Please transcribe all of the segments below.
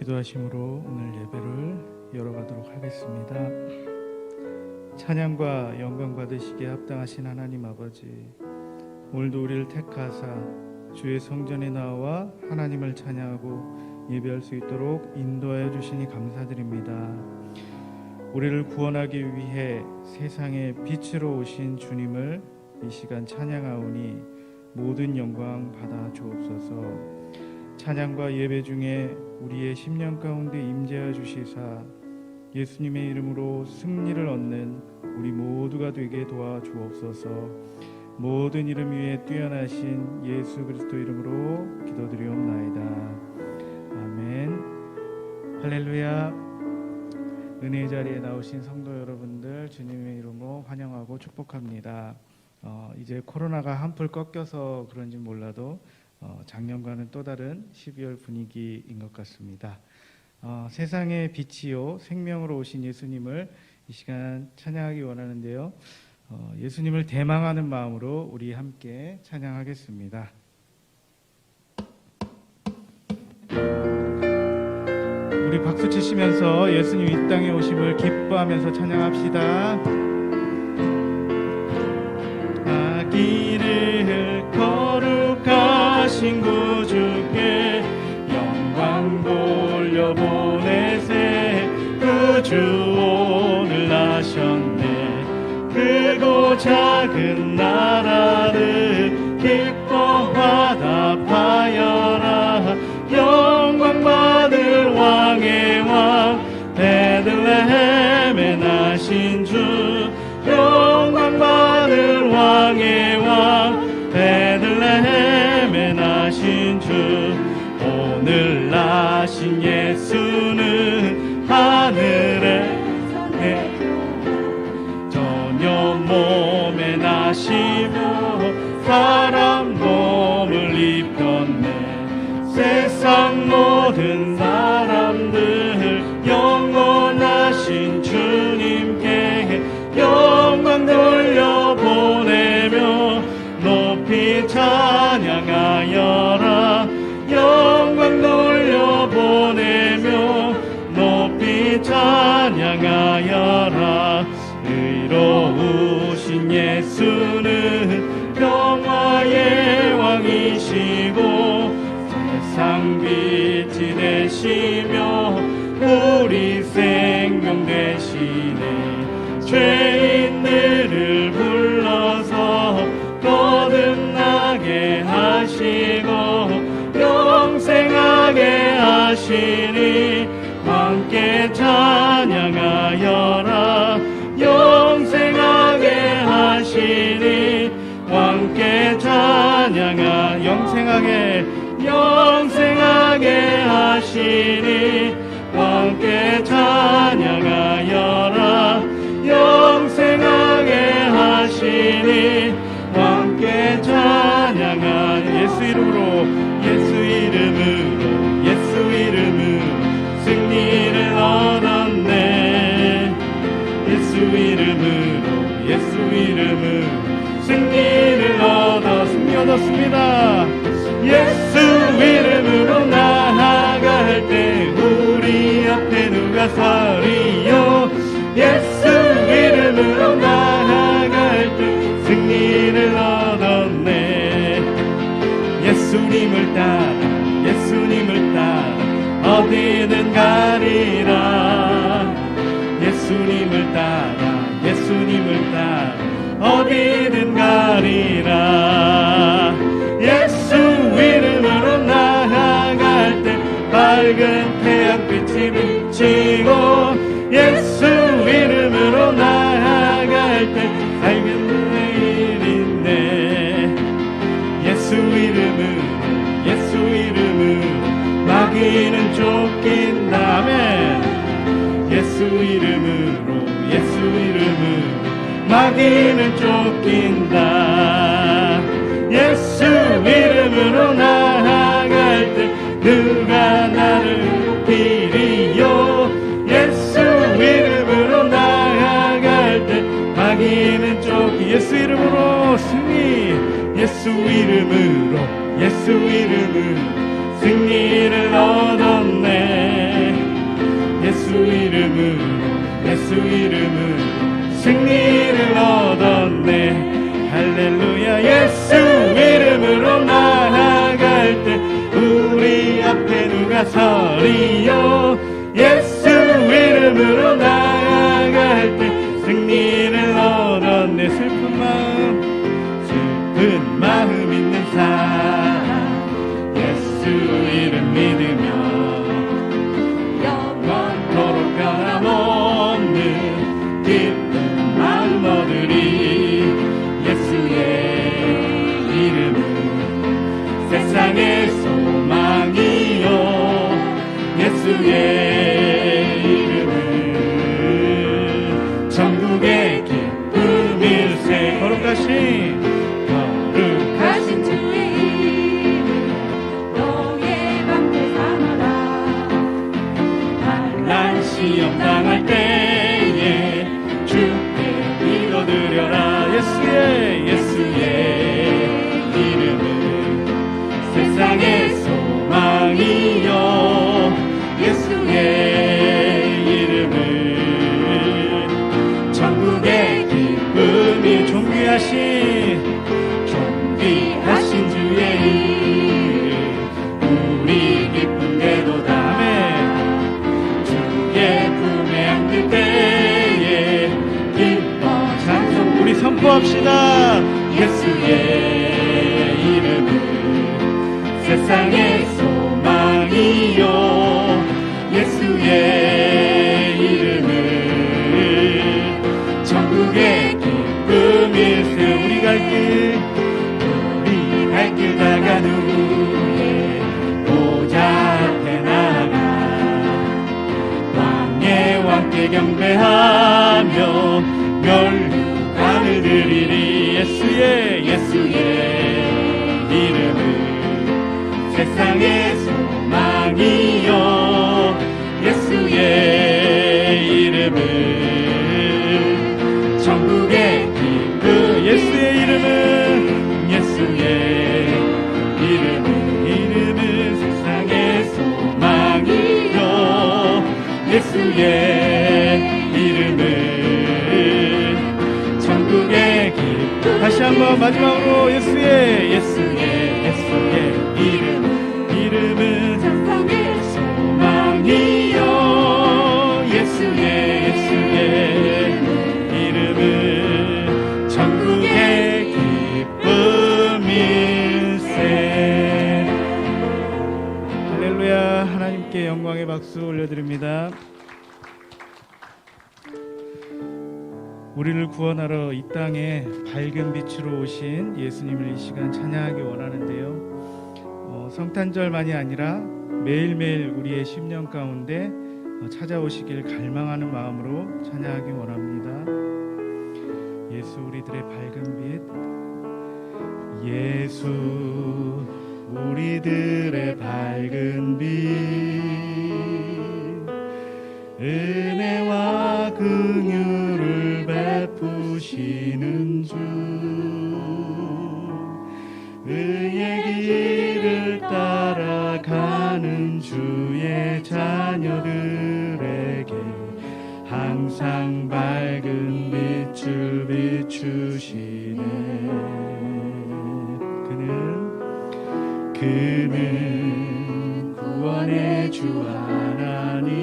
기도하심으로 오늘 예배를 열어가도록 하겠습니다. 찬양과 영광 받으시기에 합당하신 하나님 아버지, 오늘도 우리를 택하사 주의 성전에 나와 하나님을 찬양하고 예배할 수 있도록 인도하여 주시니 감사드립니다. 우리를 구원하기 위해 세상의 빛으로 오신 주님을 이 시간 찬양하오니 모든 영광 받아 주옵소서. 찬양과 예배 중에 우리의 심령 가운데 임재하여 주시사 예수님의 이름으로 승리를 얻는 우리 모두가 되게 도와주옵소서. 모든 이름 위에 뛰어나신 예수 그리스도 이름으로 기도드리옵나이다. 아멘. 할렐루야. 은혜의 자리에 나오신 성도 여러분들 주님의 이름으로 환영하고 축복합니다. 이제 코로나가 한풀 꺾여서 그런지 몰라도 작년과는 또 다른 12월 분위기인 것 같습니다. 세상의 빛이요 생명으로 오신 예수님을 이 시간 찬양하기 원하는데요. 예수님을 대망하는 마음으로 우리 함께 찬양하겠습니다. 우리 박수 치시면서 예수님 이 땅에 오심을 기뻐하면서 찬양합시다. 길을 거룩하신 구주께 영광 돌려보내세. 구주 오늘 나셨네. 크고 작은 나라를 기뻐 화답하여라. 영광 받을 왕의 왕 베들레헴에 나신 주. 영광 받을 왕의 왕 베들레헴에 나신 주. 오늘 나신 예수는 하늘에 전혀 몸에 나시며 사람 몸을 입혔네. 세상 모든 사람들 영원하신 주님께 영광 돌려보내며 높이 찬양하여라. 영광 돌려보내며 높이 찬양하여라. 의로우신 예수는 평화의 왕이시고 세상 빛이 되시며 우리 생명 되시네. 죄인들을 불러서 거듭나게 하시고 영생하게 하시니 함께 찬양하여라. 영생하게 하시니 함께 찬양하. 영생하게 하시니 함께 찬양하여라. 영생하게 하시니 함께 찬양하. 예수 이름으로 승리를 얻었네. 예수 이름으로 승리를 얻었습니다. 예수 이름으로 나아갈 때 우리 앞에 누가 서리요. 예수 이름으로 나아갈 때 승리를 얻었네. 예수님을 따라 어디든 가리라. 예수님을 따라 어디든 가리라. 예수 이름으로 나아갈 때 밝은 태양빛이 비치고 예수 이름으로 나아갈 때 밝은 내일인데. 예수 이름으로 마귀는 쫓긴다. 아멘. 예수 이름으로 마귀는 쫓긴다. 예수 이름으로 나아갈 때 누가 나를 비리요. 예수 이름으로 나아갈 때 마귀는 쫓기. 예수 이름으로 승리. 예수 이름으로 승리를 얻었네. 다스리요. 예수 이름으로 나아갈 때 승리를 얻어. 내 슬픈 마음 있는 사람 예수 이름 믿으며 영원토록 변함없는 기쁜 마음 얻으리. 예수의 이름은 세상의 소망이요. 예수의 이름은 전국의 기쁨일세. 거룩하신 주의 이름 너의 방패 삼아라. 난 시험 당할 때에 주께 기도드려라. 예수의 이름은 세상의 소망이요. 예수의 이름은 전국의 기쁨이 존귀하신 주의 이름 우리 기쁜 대도다. 주의 품에 안길 때에 기뻐 찬송 우리 선포합시다. 예수의 이름은 세상의 소망이요. 예수의 이름은 전국의 기쁨일세. 우리 갈 길 다간 후에 보좌 앞에 나가 왕의 왕께 경배하며 멸류관을 드리리. 예수의 이름은 세상의 소망이요. 예수의 이름은 전국의 기쁨. 예수의 이름은 세상의 소망이요. 예수의 이름은 천국의 기쁨. 다시 한번 마지막으로 예수의 이름은 세상의 소망이요. 예수의 이름은 천국의 기쁨일세. 할렐루야. 하나님께 영광의 박수 올려드립니다. 우리를 구원하러 이 땅에 밝은 빛으로 오신 예수님을 이 시간 찬양하기 원하는데요. 성탄절만이 아니라 매일매일 우리의 심령 가운데 찾아오시길 갈망하는 마음으로 찬양하기 원합니다. 예수 우리들의 밝은 빛. 예수 우리들의 밝은 빛. 은혜와 긍휼을 베푸시는 주. 의의 길을 따라가는 주의 자녀들에게 항상 밝은 빛을 비추시네. 그는 구원의 주 하나님,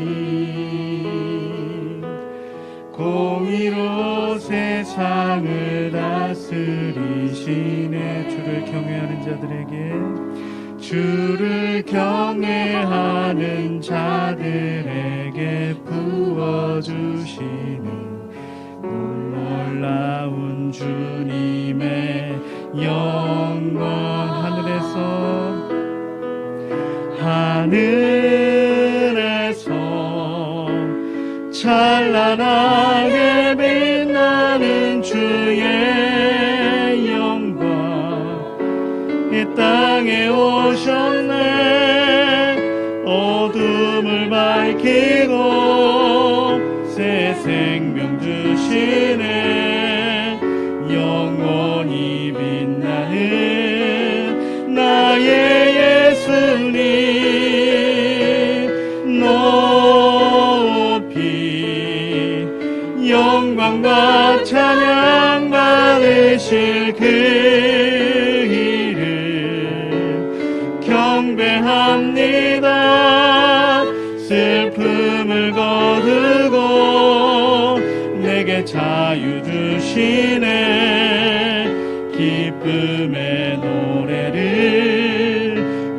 공의로 세상을 다스리시네. 주를 경외하는 자들에게, 주를 경외하는 자들에게 부어주시는 놀라운 주님의 영광. 하늘에서 찬란하게 빛나는 주의 영광 이 땅에 오셨네. 어둠을 밝히고 새 생명 주시네. 영원히 빛나는 나의 예수님 높이 영광과 찬양 받으실 그 이름 경배합니다. 세계 자유 주시네 기쁨의 노래를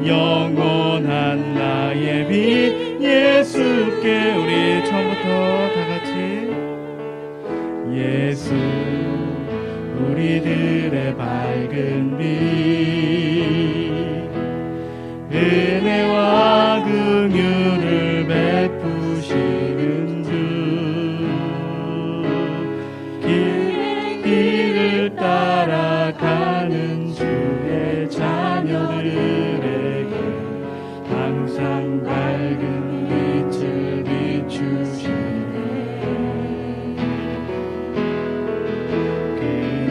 영원한 나의 빛 예수께 우리 처음부터 다같이 예수 우리들의 밝은 빛 은혜와 긍휼을 베푸시는 주 길을 따라가는 주의 자녀들에게 항상 밝은 빛을 비추시네 그는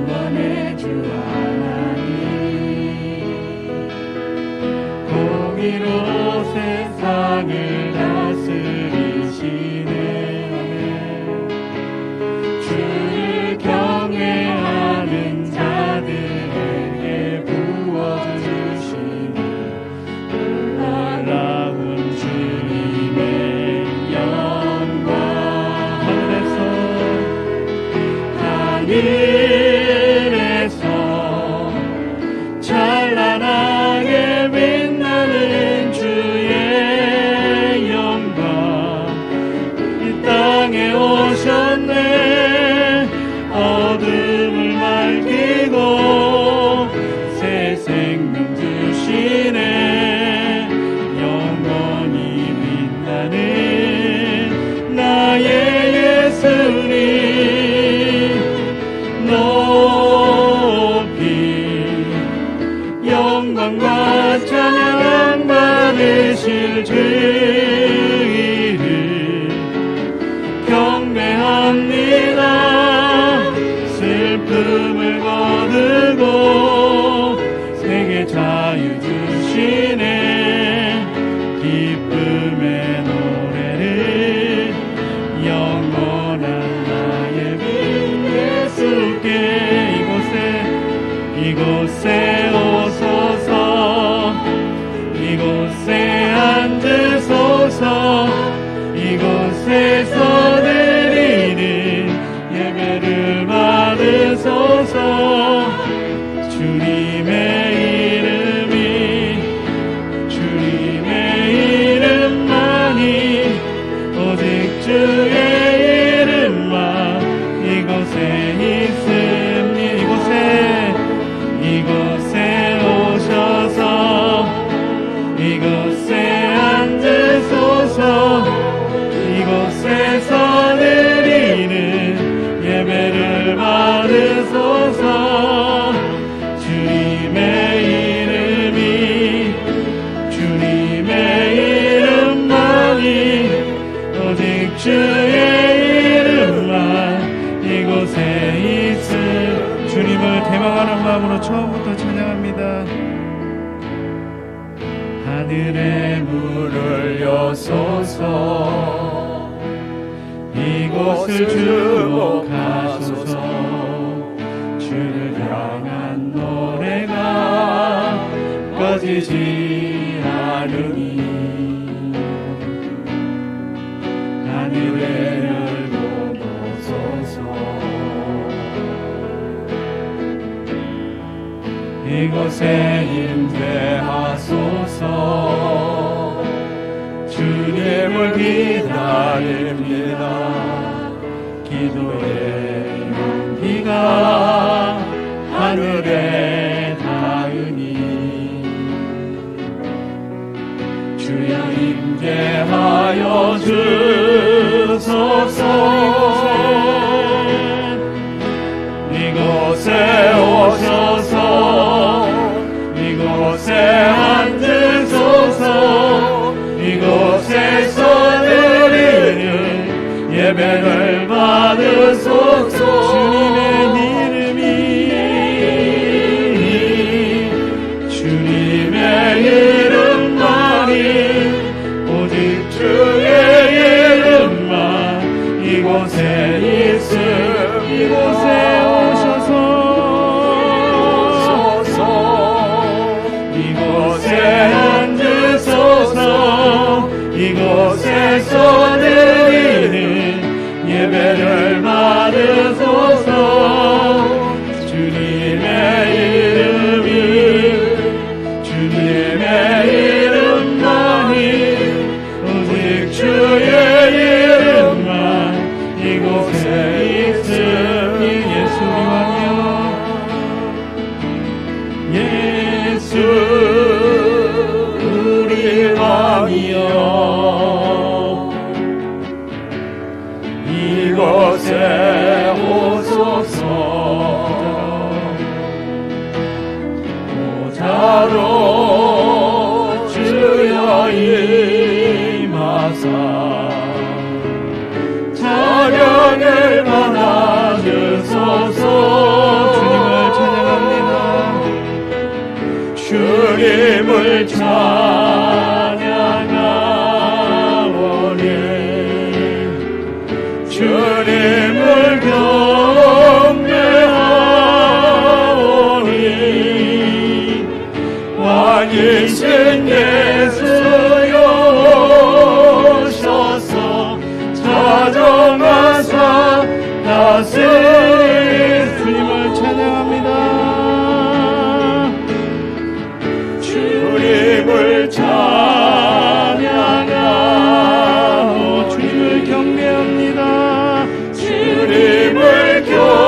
구원의 주 하나님 공의로 세상을 다스리시네 주를 경외하는 자들에게 부어주시니 놀라운 주님의 영광 하늘에서 찬란하게 빛나는 주의 영광 이 땅에 오셨네 어둠을 밝히고 새 생명 주시네 영원히 빛나는 나의 예수님 높이 영광과 찬양 받으실 주의를 경배합니다 슬픔을 거두고 세계 자유 주시네 기쁨의 노래를 영원한 나의 빛 예수께 이곳에 오소서 이곳에 앉으소서 이곳에서 드리는 예배를 받으소서 주님의 이름만이 오직 주의 이름만 이곳에 있으니 이곳에 오셔서 이곳에 앉으소서 이곳에서 드리는 예배를 받으소서 주님의 이름만이 오직 주의 이름만 이곳에 있음 주님을 대망하는 마음으로 처음부터 찬양합니다. 하늘에 물을 여소서 이곳을 주목하소서 주를 향한 노래가 꺼지지 않으니 하늘에 열고 놓소서 이곳에 임재하소서 주님을 기다립니다 기도의 연기가 하늘에 닿으니 주여 임재하여 주소서 이곳에 오셔서 이곳에 앉으소서 이곳에서 드리는 예배를 받으소서 주님의 이름만이 오직 주의 하사 자령을 받아주소서. 주님을 찬양합니다. 주님을 찬양하오니 주님을 경배하오니 왕이신 예수여 오셔서 자정하사 다스리소서. 주님을 찬양합니다. 주님을 찬양하오 주님을 경배합니다. 주님을 경배하오니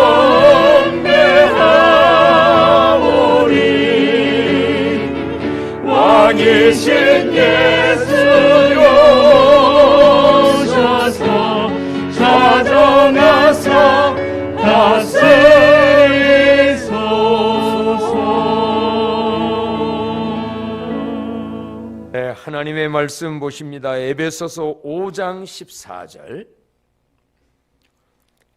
왕이신 예수여 오셔서 자정하사 다스리소서. 네, 하나님의 말씀 보십니다. 에베소서 5장 14절,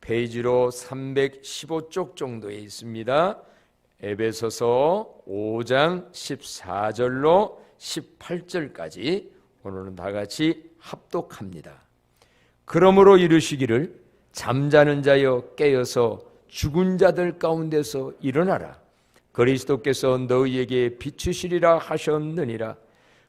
페이지로 315쪽 정도에 있습니다. 에베소서 5장 14절로 18절까지 오늘은 다 같이 합독합니다. 그러므로 이르시기를 잠자는 자여 깨어서 죽은 자들 가운데서 일어나라. 그리스도께서 너희에게 비추시리라 하셨느니라.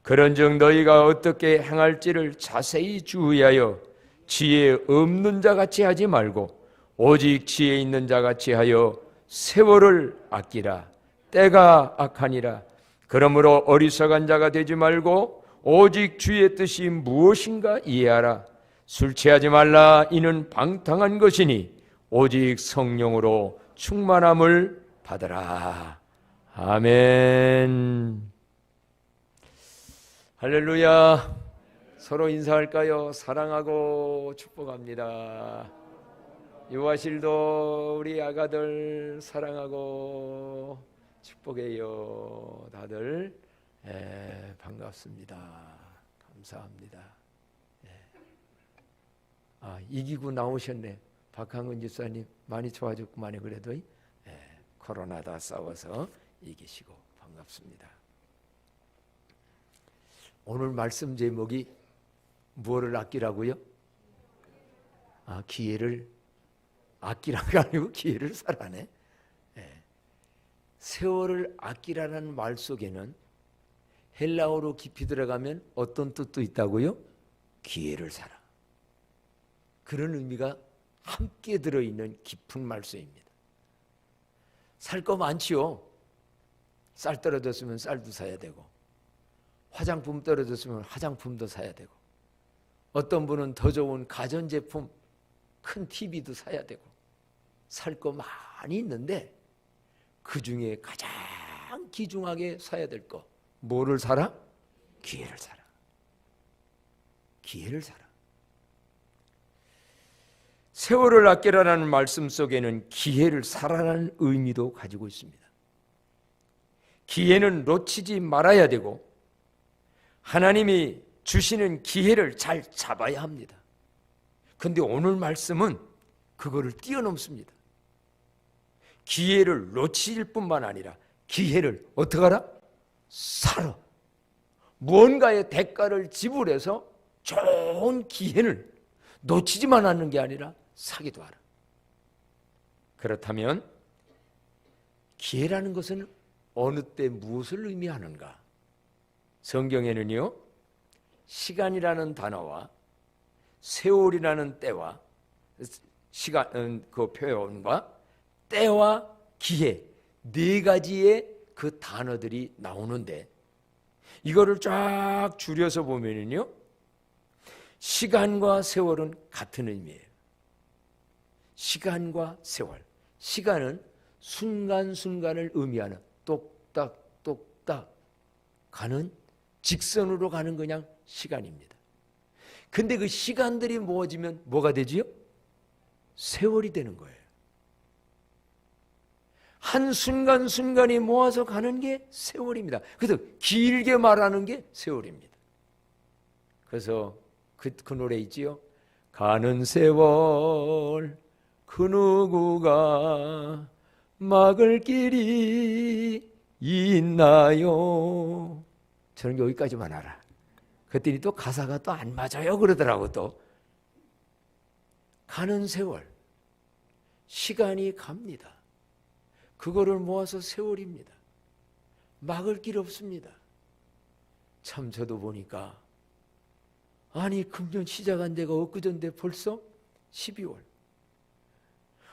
그런즉 너희가 어떻게 행할지를 자세히 주의하여 지혜 없는 자같이 하지 말고 오직 지혜 있는 자같이 하여 세월을 아끼라. 때가 악하니라. 그러므로 어리석은 자가 되지 말고 오직 주의 뜻이 무엇인가 이해하라. 술 취하지 말라. 이는 방탕한 것이니 오직 성령으로 충만함을 받으라. 아멘. 할렐루야. 서로 인사할까요? 사랑하고 축복합니다. 유아실도 우리 아가들 사랑하고 축복해요. 다들 반갑습니다. 감사합니다. 이기고 나오셨네. 박항은 집사님 많이 좋아졌구만요. 그래도 코로나다 싸워서 이기시고 반갑습니다. 오늘 말씀 제목이 무엇을 아끼라고요? 기회를 아끼라는 게 아니고 기회를 살아내. 세월을 아끼라는 말 속에는 헬라어로 깊이 들어가면 어떤 뜻도 있다고요? 기회를 살아. 그런 의미가 함께 들어있는 깊은 말씀입니다. 살 거 많지요. 쌀 떨어졌으면 쌀도 사야 되고, 화장품 떨어졌으면 화장품도 사야 되고, 어떤 분은 더 좋은 가전제품, 큰 TV도 사야 되고, 살 거 많이 있는데 그 중에 가장 귀중하게 사야 될 거, 뭐를 사라? 기회를 사라. 기회를 사라. 세월을 아끼라는 말씀 속에는 기회를 사라라는 의미도 가지고 있습니다. 기회는 놓치지 말아야 되고 하나님이 주시는 기회를 잘 잡아야 합니다. 그런데 오늘 말씀은 그거를 뛰어넘습니다. 기회를 놓칠 뿐만 아니라 기회를 어떻게 하라? 사라. 무언가의 대가를 지불해서 좋은 기회를 놓치지만 않는 게 아니라 사기도 하라. 그렇다면 기회라는 것은 어느 때 무엇을 의미하는가? 성경에는요, 시간이라는 단어와 세월이라는 때와 시간 그 표현과 때와 기회 네 가지의 그 단어들이 나오는데 이거를 쫙 줄여서 보면은요, 시간과 세월은 같은 의미예요. 시간과 세월. 시간은 순간순간을 의미하는 똑딱똑딱 가는 직선으로 가는 그냥 시간입니다. 근데 그 시간들이 모아지면 뭐가 되지요? 세월이 되는 거예요. 한 순간순간이 모아서 가는 게 세월입니다. 그래서 길게 말하는 게 세월입니다. 그래서 그 노래 있지요. 가는 세월 그 누구가 막을 길이 있나요? 저는 여기까지만 알아. 그랬더니 또 가사가 또 안 맞아요 그러더라고. 또 가는 세월, 시간이 갑니다. 그거를 모아서 세월입니다. 막을 길 없습니다. 참 저도 보니까 아니 금년 시작한 데가 엊그전데 벌써 12월.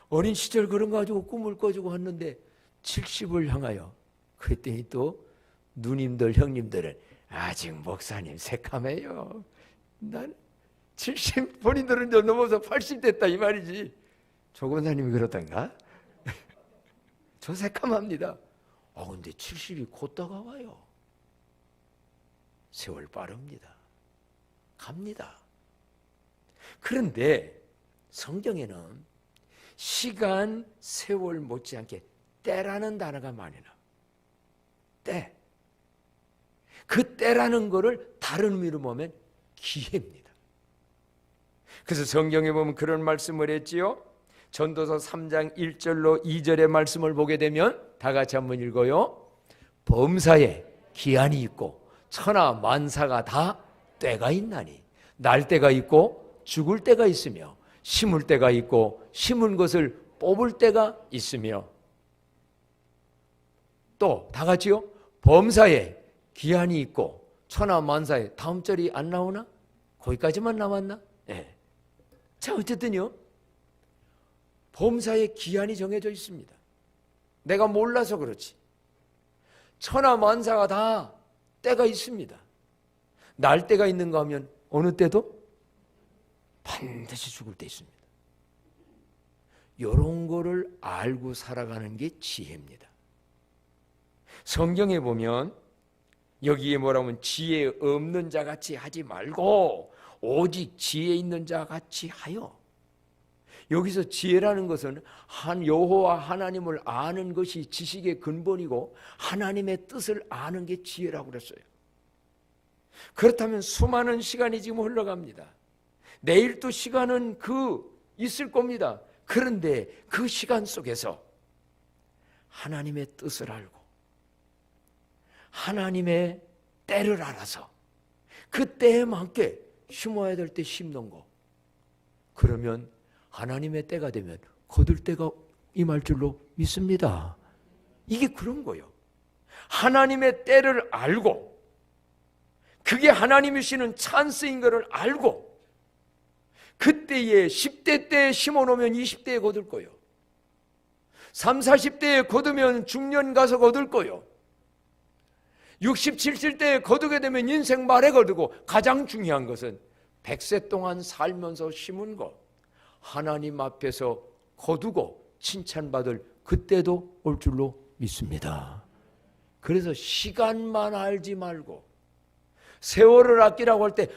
어린 시절 그런 거 가지고 꿈을 꿔주고 왔는데 70을 향하여. 그랬더니 또 누님들 형님들은 아직 목사님 새카매요. 난 70, 본인들은 이제 넘어서 80 됐다 이 말이지. 조 권사님이 그렇단가? 저 새카합니다. 근데 70이 곧 다가와요. 세월 빠릅니다. 갑니다. 그런데 성경에는 시간, 세월 못지않게 때라는 단어가 많이 나와요. 때. 그 때라는 거를 다른 의미로 보면 기회입니다. 그래서 성경에 보면 그런 말씀을 했지요. 전도서 3장 1절로 2절의 말씀을 보게 되면 다 같이 한번 읽어요. 범사에 기한이 있고 천하 만사가 다 때가 있나니 날 때가 있고 죽을 때가 있으며 심을 때가 있고 심은 것을 뽑을 때가 있으며 또 다 같이요. 범사에 기한이 있고 천하 만사에 다음 절이 안 나오나? 거기까지만 남았나? 네. 자 어쨌든요. 범사에 기한이 정해져 있습니다. 내가 몰라서 그렇지. 천하 만사가 다 때가 있습니다. 날 때가 있는가 하면 어느 때도 반드시 죽을 때 있습니다. 이런 거를 알고 살아가는 게 지혜입니다. 성경에 보면 여기에 뭐라고 하면 지혜 없는 자 같이 하지 말고 오직 지혜 있는 자 같이 하여. 여기서 지혜라는 것은 한 여호와 하나님을 아는 것이 지식의 근본이고 하나님의 뜻을 아는 게 지혜라고 그랬어요. 그렇다면 수많은 시간이 지금 흘러갑니다. 내일 또 시간은 있을 겁니다. 그런데 그 시간 속에서 하나님의 뜻을 알고 하나님의 때를 알아서 그 때에 맞게 심어야 될 때 심는 거. 그러면 하나님의 때가 되면 거둘 때가 임할 줄로 믿습니다. 이게 그런 거예요. 하나님의 때를 알고 그게 하나님이 주시는 찬스인 것을 알고 그때에 10대 때에 심어놓으면 20대에 거둘 거예요. 30, 40대에 거두면 중년 가서 거둘 거예요. 60, 70대에 거두게 되면 인생 말에 거두고 가장 중요한 것은 100세 동안 살면서 심은 것 하나님 앞에서 거두고 칭찬받을 그때도 올 줄로 믿습니다. 그래서 시간만 알지 말고 세월을 아끼라고 할 때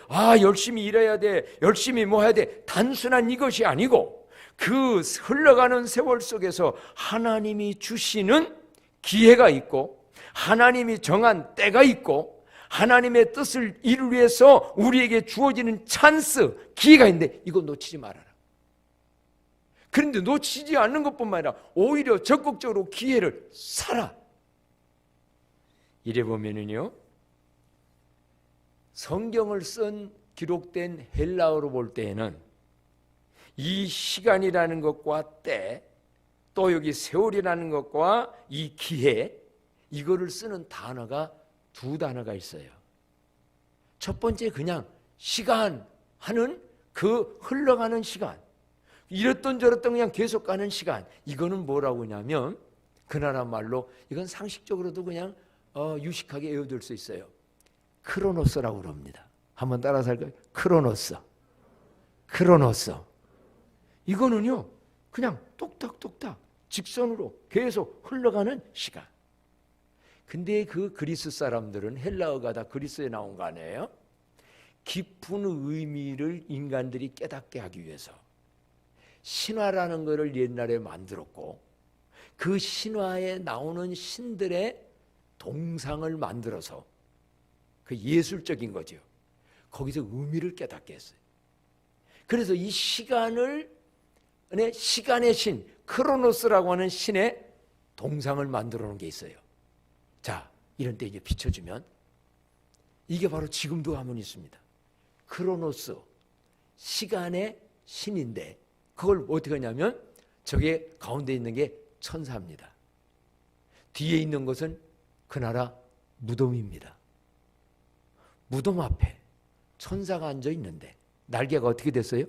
열심히 일해야 돼, 열심히 뭐 해야 돼, 단순한 이것이 아니고 그 흘러가는 세월 속에서 하나님이 주시는 기회가 있고 하나님이 정한 때가 있고 하나님의 뜻을 이루기 위해서 우리에게 주어지는 찬스, 기회가 있는데 이거 놓치지 말아라. 그런데 놓치지 않는 것뿐만 아니라 오히려 적극적으로 기회를 살아. 이래 보면은요, 성경을 쓴 기록된 헬라어로 볼 때에는 이 시간이라는 것과 때, 또 여기 세월이라는 것과 이 기회, 이거를 쓰는 단어가 두 단어가 있어요. 첫 번째 그냥 시간 하는 그 흘러가는 시간, 이랬던 저랬던 그냥 계속 가는 시간, 이거는 뭐라고 하냐면 그 나라 말로 이건 상식적으로도 그냥 유식하게 외워둘 수 있어요. 크로노스라고 그럽니다. 한번 따라서 할까요? 크로노스. 이거는요 그냥 똑딱똑딱 직선으로 계속 흘러가는 시간. 근데 그 그리스 사람들은 헬라어가 다 그리스에 나온 거 아니에요? 깊은 의미를 인간들이 깨닫게 하기 위해서 신화라는 것을 옛날에 만들었고 그 신화에 나오는 신들의 동상을 만들어서 그 예술적인 거죠. 거기서 의미를 깨닫게 했어요. 그래서 이 시간의 신, 크로노스라고 하는 신의 동상을 만들어 놓은 게 있어요. 자, 이런 때 이제 비춰주면 이게 바로 지금도 가만히 있습니다. 크로노스, 시간의 신인데 그걸 어떻게 하냐면 저게 가운데 있는 게 천사입니다. 뒤에 있는 것은 그 나라 무덤입니다. 무덤 앞에 천사가 앉아 있는데 날개가 어떻게 됐어요?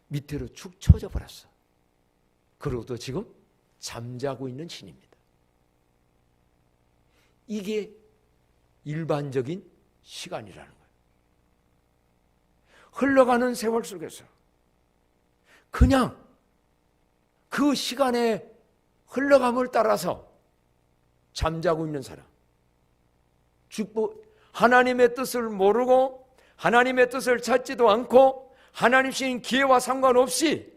밑으로 축 처져 버렸어. 그리고 또 지금 잠자고 있는 신입니다. 이게 일반적인 시간이라는 거예요. 흘러가는 세월 속에서 그냥 그 시간의 흘러감을 따라서 잠자고 있는 사람, 하나님의 뜻을 모르고 하나님의 뜻을 찾지도 않고 하나님 주신 기회와 상관없이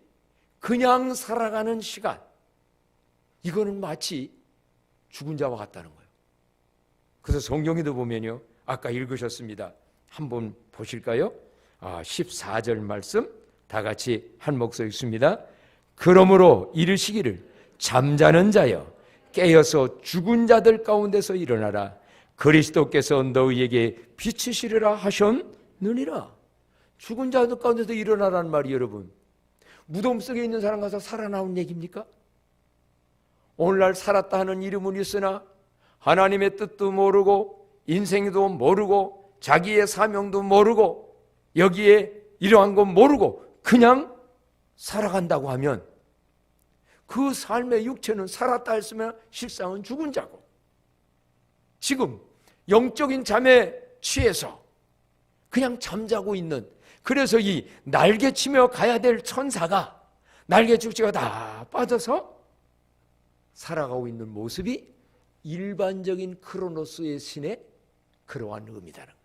그냥 살아가는 시간, 이거는 마치 죽은 자와 같다는 거예요. 그래서 성경에도 보면요, 아까 읽으셨습니다. 한번 보실까요? 14절 말씀 다 같이 한 목소리 읽습니다. 그러므로 이르시기를 잠자는 자여 깨어서 죽은 자들 가운데서 일어나라. 그리스도께서 너희에게 비치시리라 하셨느니라. 죽은 자들 가운데서 일어나라는 말이 여러분, 무덤 속에 있는 사람 가서 살아나온 얘기입니까? 오늘날 살았다 하는 이름은 있으나 하나님의 뜻도 모르고 인생도 모르고 자기의 사명도 모르고 여기에 이러한 건 모르고 그냥 살아간다고 하면 그 삶의 육체는 살았다 했으면 실상은 죽은 자고, 지금 영적인 잠에 취해서 그냥 잠자고 있는, 그래서 이 날개치며 가야 될 천사가 날개 축지가 다 빠져서 살아가고 있는 모습이 일반적인 크로노스의 신의 그러한 의미다는 거예요.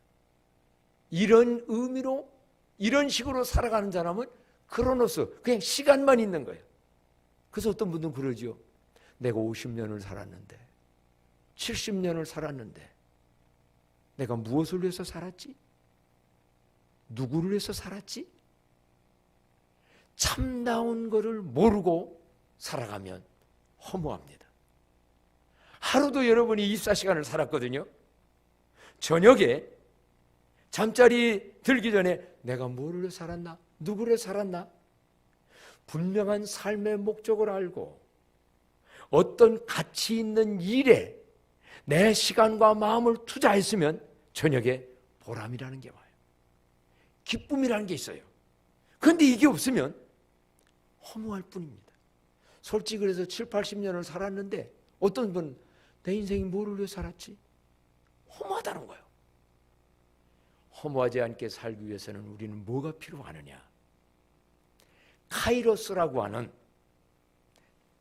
이런 의미로 이런 식으로 살아가는 사람은 크로노스, 그냥 시간만 있는 거예요. 그래서 어떤 분들은 그러죠. 내가 50년을 살았는데 70년을 살았는데 내가 무엇을 위해서 살았지? 누구를 위해서 살았지? 참다운 것을 모르고 살아가면 허무합니다. 하루도 여러분이 24시간을 살았거든요. 저녁에 잠자리 들기 전에 내가 뭐를 위해 살았나? 누구를 위해 살았나? 분명한 삶의 목적을 알고 어떤 가치 있는 일에 내 시간과 마음을 투자했으면 저녁에 보람이라는 게 와요. 기쁨이라는 게 있어요. 그런데 이게 없으면 허무할 뿐입니다. 솔직히 그래서 7, 80년을 살았는데 어떤 분은 내 인생이 뭐를 위해 살았지? 허무하다는 거예요. 허무하지 않게 살기 위해서는 우리는 뭐가 필요하느냐? 카이로스라고 하는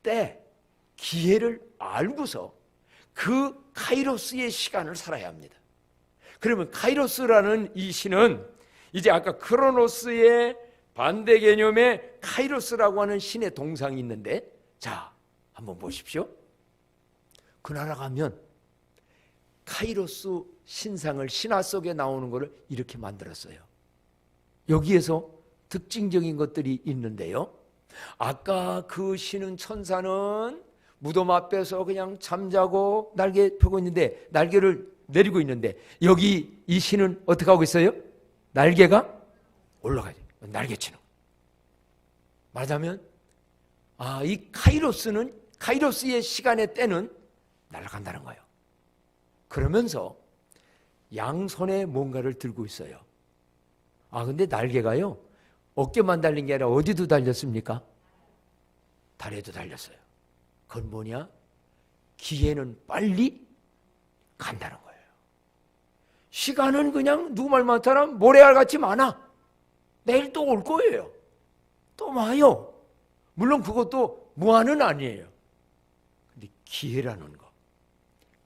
때, 기회를 알고서 그 카이로스의 시간을 살아야 합니다. 그러면 카이로스라는 이 신은 이제 아까 크로노스의 반대 개념의 카이로스라고 하는 신의 동상이 있는데, 자, 한번 보십시오. 그 나라 가면 카이로스 신상을 신화 속에 나오는 것을 이렇게 만들었어요. 여기에서 특징적인 것들이 있는데요. 아까 그 신은 천사는 무덤 앞에서 그냥 잠자고 날개 펴고 있는데, 날개를 내리고 있는데, 여기 이 신은 어떻게 하고 있어요? 날개가 올라가요. 날개치는. 말하자면 이 카이로스의 시간의 때는 날아간다는 거예요. 그러면서 양손에 뭔가를 들고 있어요. 근데 날개가요, 어깨만 달린 게 아니라 어디도 달렸습니까? 다리에도 달렸어요. 그건 뭐냐? 기회는 빨리 간다는 거예요. 시간은 그냥 누구 말 많다면 모래알같이 많아. 내일 또 올 거예요. 또 와요. 물론 그것도 무한은 아니에요. 근데 기회라는 거,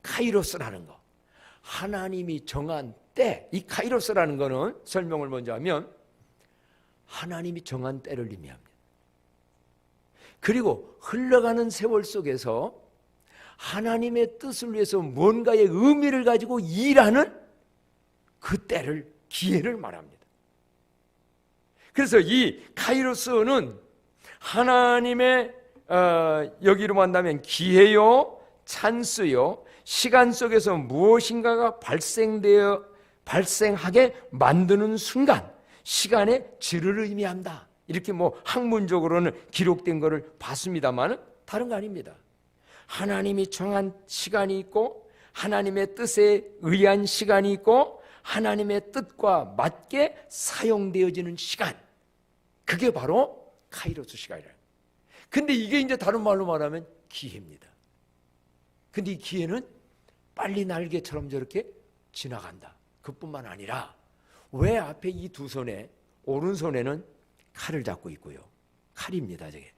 카이로스라는 거, 하나님이 정한 때, 이 카이로스라는 거는 설명을 먼저 하면 하나님이 정한 때를 의미합니다. 그리고 흘러가는 세월 속에서 하나님의 뜻을 위해서 뭔가의 의미를 가지고 일하는 그 때를, 기회를 말합니다. 그래서 이 카이로스는 하나님의 여기로 한다면 기회요, 찬스요, 시간 속에서 무엇인가가 발생하게 만드는 순간, 시간의 질을 의미한다. 이렇게 뭐 학문적으로는 기록된 것을 봤습니다만 다른 거 아닙니다. 하나님이 정한 시간이 있고 하나님의 뜻에 의한 시간이 있고 하나님의 뜻과 맞게 사용되어지는 시간, 그게 바로 카이로스 시간이에요. 근데 이게 이제 다른 말로 말하면 기회입니다. 근데 이 기회는 빨리 날개처럼 저렇게 지나간다. 그뿐만 아니라 왜 앞에 이 두 손에, 오른손에는 칼을 잡고 있고요. 칼입니다. 저게.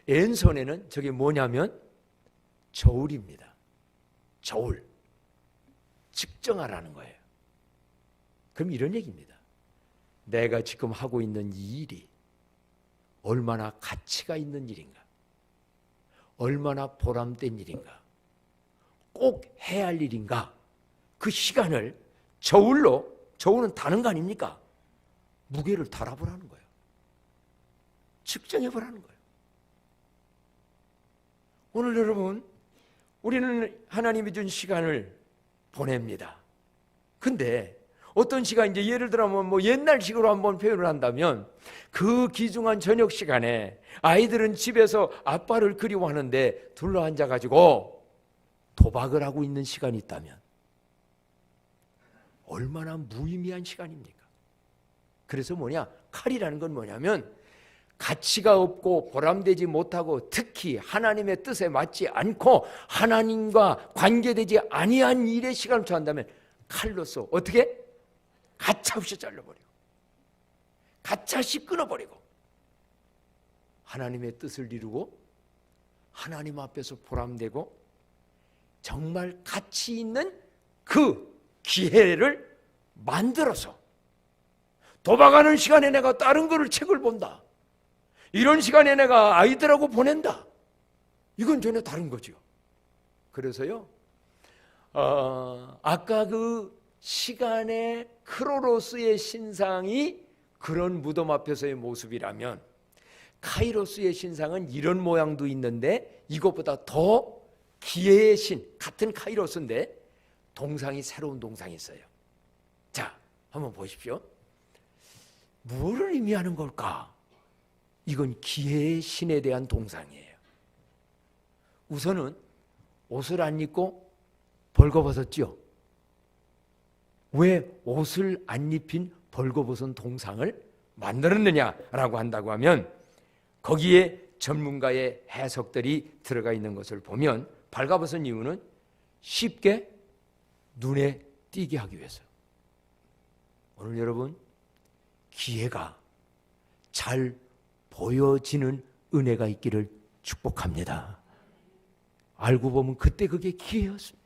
왼손에는 저게 뭐냐면 저울입니다. 저울. 측정하라는 거예요. 그럼 이런 얘기입니다. 내가 지금 하고 있는 이 일이 얼마나 가치가 있는 일인가? 얼마나 보람된 일인가? 꼭 해야 할 일인가? 그 시간을 저울로, 저울은 다는 거 아닙니까? 무게를 달아보라는 거예요. 측정해보라는 거예요. 오늘 여러분, 우리는 하나님이 준 시간을 보냅니다. 근데 어떤 시간, 이제 예를 들어 뭐 옛날식으로 한번 표현을 한다면 그 귀중한 저녁 시간에 아이들은 집에서 아빠를 그리워하는데 둘러앉아가지고 도박을 하고 있는 시간이 있다면 얼마나 무의미한 시간입니까? 그래서 칼이라는 건 뭐냐면 가치가 없고 보람되지 못하고 특히 하나님의 뜻에 맞지 않고 하나님과 관계되지 아니한 일에 시간을 투한다면 칼로서 어떻게? 가차없이 잘라버리고 가차없이 끊어버리고 하나님의 뜻을 이루고 하나님 앞에서 보람되고 정말 가치 있는 그 기회를 만들어서 도박하는 시간에 내가 다른 거를 책을 본다. 이런 시간에 내가 아이들하고 보낸다. 이건 전혀 다른 거죠. 그래서요, 아까 그 시간의 크로노스의 신상이 그런 무덤 앞에서의 모습이라면 카이로스의 신상은 이런 모양도 있는데 이것보다 더 기회의 신, 같은 카이로스인데 동상이 새로운 동상이 있어요. 자, 한번 보십시오. 무엇을 의미하는 걸까? 이건 기회의 신에 대한 동상이에요. 우선은 옷을 안 입고 벌거벗었죠. 왜 옷을 안 입힌 벌거벗은 동상을 만들었느냐라고 한다고 하면 거기에 전문가의 해석들이 들어가 있는 것을 보면 발가벗은 이유는 쉽게 눈에 띄게 하기 위해서. 오늘 여러분, 기회가 잘 보여지는 은혜가 있기를 축복합니다. 알고 보면 그때 그게 기회였습니다.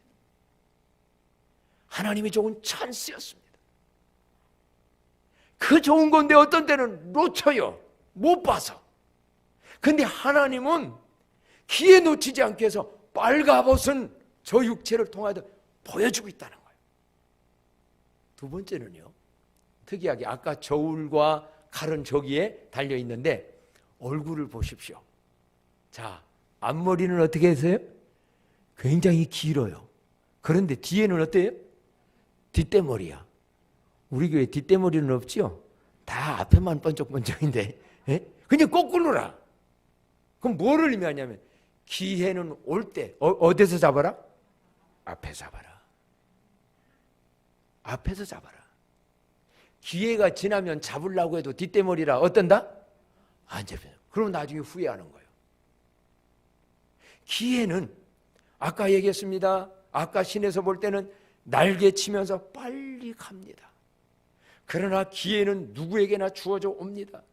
하나님이 좋은 찬스였습니다. 그 좋은 건데 어떤 때는 놓쳐요. 못 봐서. 근데 하나님은 기회 놓치지 않게 해서 빨가벗은 저 육체를 통하여 보여주고 있다는 거예요. 두 번째는요, 특이하게 아까 저울과 칼은 저기에 달려있는데 얼굴을 보십시오. 자, 앞머리는 어떻게 했어요? 굉장히 길어요. 그런데 뒤에는 어때요? 뒷대머리야. 우리 교회 뒷대머리는 없죠? 다 앞에만 번쩍번쩍인데, 그냥 거꾸로라. 그럼 뭐를 의미하냐면 기회는 올 때 어디서 잡아라? 앞에 잡아라. 앞에서 잡아라. 기회가 지나면 잡으려고 해도 뒷대머리라 어떤다? 안 잡혀. 그럼 나중에 후회하는 거예요. 기회는 아까 얘기했습니다. 아까 신에서 볼 때는 날개 치면서 빨리 갑니다. 그러나 기회는 누구에게나 주어져 옵니다.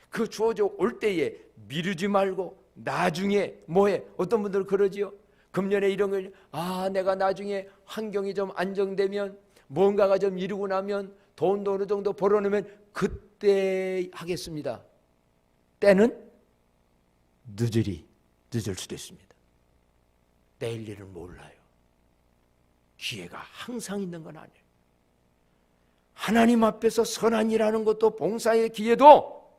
그 주어져 올 때에 미루지 말고 나중에 뭐해? 어떤 분들은 그러지요. 금년에 이런 걸 내가 나중에 환경이 좀 안정되면 뭔가가 좀 이루고 나면 돈도 어느 정도 벌어놓으면 그때 하겠습니다. 때는 늦을 수도 있습니다. 내일 일은 몰라요. 기회가 항상 있는 건 아니에요. 하나님 앞에서 선한 일하는 것도 봉사의 기회도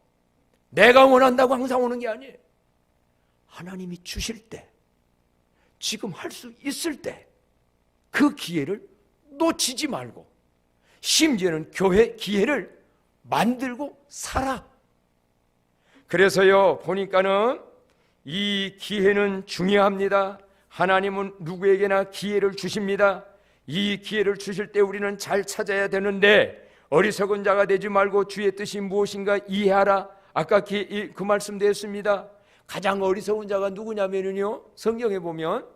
내가 원한다고 항상 오는 게 아니에요. 하나님이 주실 때, 지금 할 수 있을 때 그 기회를 놓치지 말고, 심지어는 교회 기회를 만들고 살아. 그래서요, 보니까는 이 기회는 중요합니다. 하나님은 누구에게나 기회를 주십니다. 이 기회를 주실 때 우리는 잘 찾아야 되는데, 어리석은 자가 되지 말고 주의 뜻이 무엇인가 이해하라. 아까 그 말씀도 했습니다. 가장 어리석은 자가 누구냐면요, 성경에 보면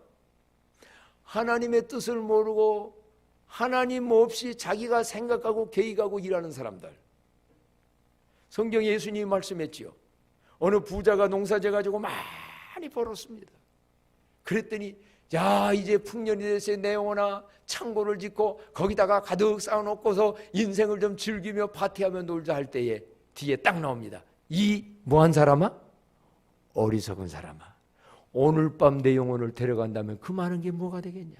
하나님의 뜻을 모르고 하나님 없이 자기가 생각하고 계획하고 일하는 사람들. 성경에 예수님이 말씀했지요. 어느 부자가 농사져 가지고 많이 벌었습니다. 그랬더니 야, 이제 풍년이 돼서 내 영혼아 창고를 짓고 거기다가 가득 쌓아놓고서 인생을 좀 즐기며 파티하며 놀자 할 때에 뒤에 딱 나옵니다. 이 뭐한 사람아? 어리석은 사람아, 오늘 밤 내 영혼을 데려간다면 그 많은 게 뭐가 되겠냐?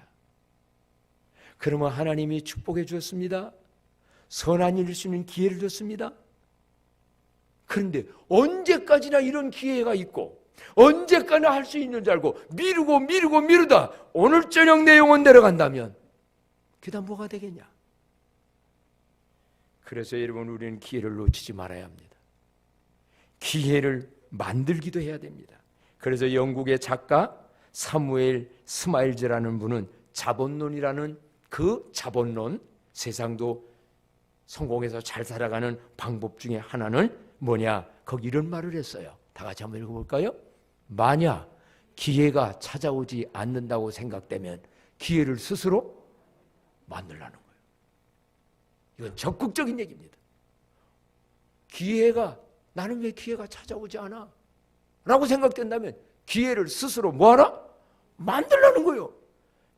그러면 하나님이 축복해 주었습니다. 선한 일을 수 있는 기회를 줬습니다. 그런데 언제까지나 이런 기회가 있고 언제까지나 할 수 있는 줄 알고 미루다 오늘 저녁 내 영혼 데려간다면 그게 다 뭐가 되겠냐? 그래서 여러분, 우리는 기회를 놓치지 말아야 합니다. 기회를 만들기도 해야 됩니다. 그래서 영국의 작가 사무엘 스마일즈라는 분은 자본론이라는 그 자본론, 세상도 성공해서 잘 살아가는 방법 중에 하나는 뭐냐? 거기 이런 말을 했어요. 다 같이 한번 읽어볼까요? 만약 기회가 찾아오지 않는다고 생각되면 기회를 스스로 만들라는 거예요. 이건 적극적인 얘기입니다. 나는 왜 기회가 찾아오지 않아? 라고 생각된다면 기회를 스스로 뭐하라? 만들라는 거예요.